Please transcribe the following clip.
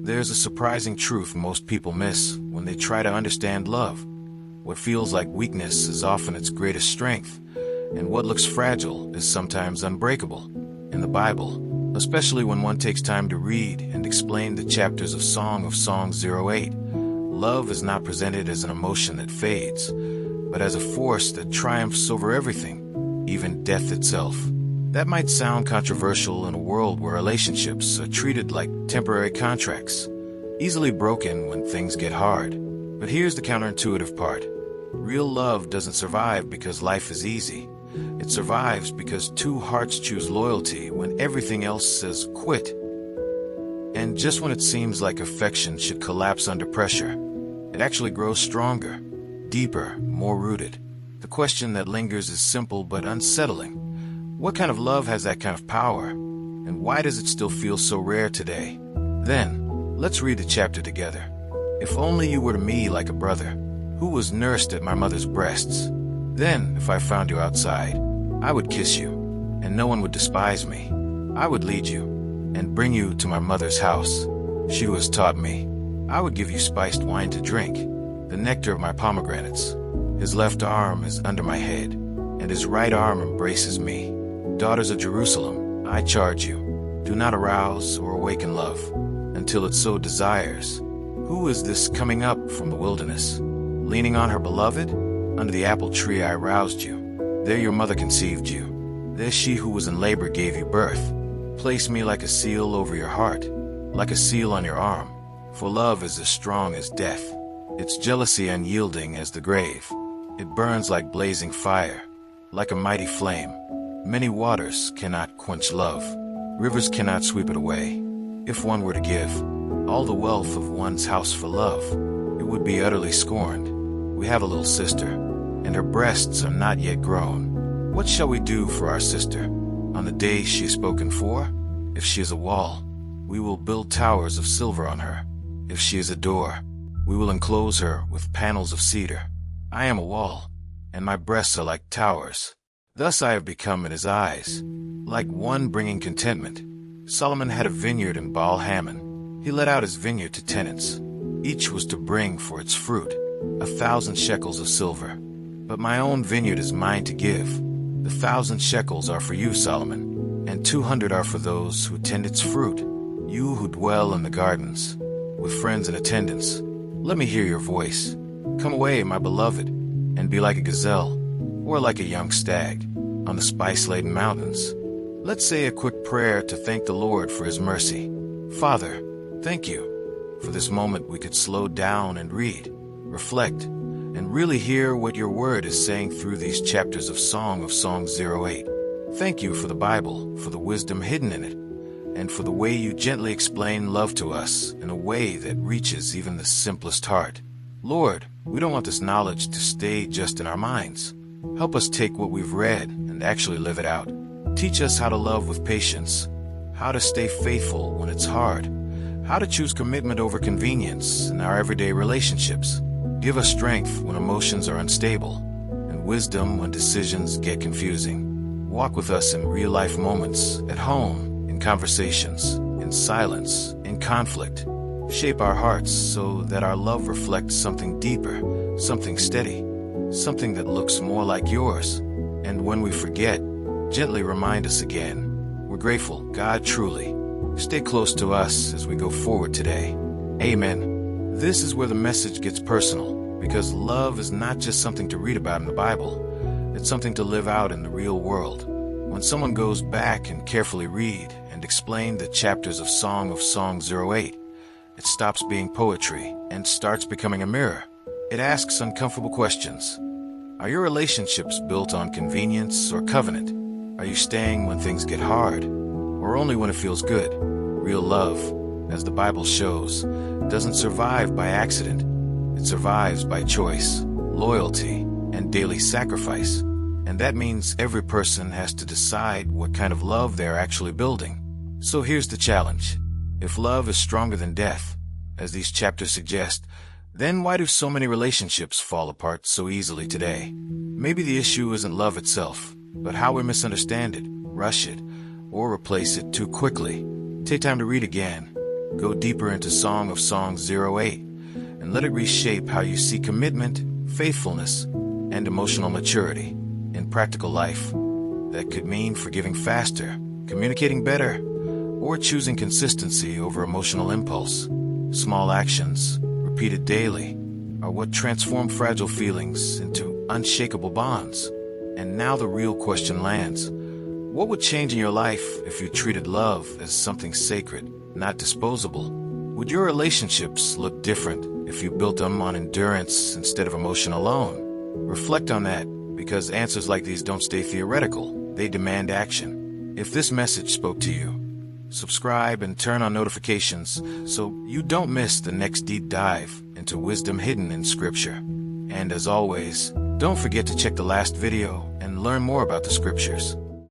There's a surprising truth most people miss when they try to understand love. What feels like weakness is often its greatest strength, and what looks fragile is sometimes unbreakable. In the Bible, especially when one takes time to read and explain the chapters of Song of Songs 08, love is not presented as an emotion that fades, but as a force that triumphs over everything, even death itself. That might sound controversial in a world where relationships are treated like temporary contracts, easily broken when things get hard. But here's the counterintuitive part. Real love doesn't survive because life is easy. It survives because two hearts choose loyalty when everything else says quit. And just when it seems like affection should collapse under pressure, it actually grows stronger, deeper, more rooted. The question that lingers is simple but unsettling. What kind of love has that kind of power? And why does it still feel so rare today? Then, let's read the chapter together. If only you were to me like a brother, who was nursed at my mother's breasts. Then, if I found you outside, I would kiss you, and no one would despise me. I would lead you, and bring you to my mother's house. She who has taught me. I would give you spiced wine to drink, the nectar of my pomegranates. His left arm is under my head, and his right arm embraces me. Daughters of Jerusalem, I charge you, do not arouse or awaken love, until it so desires. Who is this coming up from the wilderness, leaning on her beloved? Under the apple tree I roused you, there your mother conceived you. There she who was in labor gave you birth. Place me like a seal over your heart, like a seal on your arm, for love is as strong as death, its jealousy unyielding as the grave. It burns like blazing fire, like a mighty flame. Many waters cannot quench love, rivers cannot sweep it away. If one were to give all the wealth of one's house for love, it would be utterly scorned. We have a little sister, and her breasts are not yet grown. What shall we do for our sister on the day she is spoken for? If she is a wall, we will build towers of silver on her. If she is a door, we will enclose her with panels of cedar. I am a wall, and my breasts are like towers. Thus I have become in his eyes, like one bringing contentment. Solomon had a vineyard in Baal Hamon. He let out his vineyard to tenants. Each was to bring for its fruit 1,000 shekels of silver. But my own vineyard is mine to give. The 1,000 shekels are for you, Solomon, and 200 are for those who tend its fruit. You who dwell in the gardens, with friends and attendants, let me hear your voice. Come away, my beloved, and be like a gazelle, or like a young stag, on the spice-laden mountains. Let's say a quick prayer to thank the Lord for his mercy. Father, thank you. For this moment we could slow down and read, reflect, and really hear what your word is saying through these chapters of Song of Songs 08. Thank you for the Bible, for the wisdom hidden in it, and for the way you gently explain love to us in a way that reaches even the simplest heart. Lord, we don't want this knowledge to stay just in our minds. Help us take what we've read and actually live it out. Teach us how to love with patience, how to stay faithful when it's hard, how to choose commitment over convenience in our everyday relationships. Give us strength when emotions are unstable, and wisdom when decisions get confusing. Walk with us in real-life moments, at home, in conversations, in silence, in conflict. Shape our hearts so that our love reflects something deeper, something steady, something that looks more like yours. And when we forget, gently remind us again. We're grateful, God, truly. Stay close to us as we go forward today. Amen. This is where the message gets personal, because love is not just something to read about in the Bible. It's something to live out in the real world. When someone goes back and carefully read and explain the chapters of Song of Songs 08, it stops being poetry and starts becoming a mirror. It asks uncomfortable questions. Are your relationships built on convenience or covenant? Are you staying when things get hard, or only when it feels good? Real love, as the Bible shows, doesn't survive by accident. It survives by choice, loyalty, and daily sacrifice. And that means every person has to decide what kind of love they're actually building. So here's the challenge. If love is stronger than death, as these chapters suggest, then why do so many relationships fall apart so easily today? Maybe the issue isn't love itself, but how we misunderstand it, rush it, or replace it too quickly. Take time to read again. Go deeper into Song of Songs 08 and let it reshape how you see commitment, faithfulness, and emotional maturity in practical life. That could mean forgiving faster, communicating better, or choosing consistency over emotional impulse. Small actions, repeated daily, are what transform fragile feelings into unshakable bonds. And now the real question lands. What would change in your life if you treated love as something sacred, not disposable? Would your relationships look different if you built them on endurance instead of emotion alone? Reflect on that, because answers like these don't stay theoretical. They demand action. If this message spoke to you, subscribe and turn on notifications so you don't miss the next deep dive into wisdom hidden in Scripture. And as always, don't forget to check the last video and learn more about the Scriptures.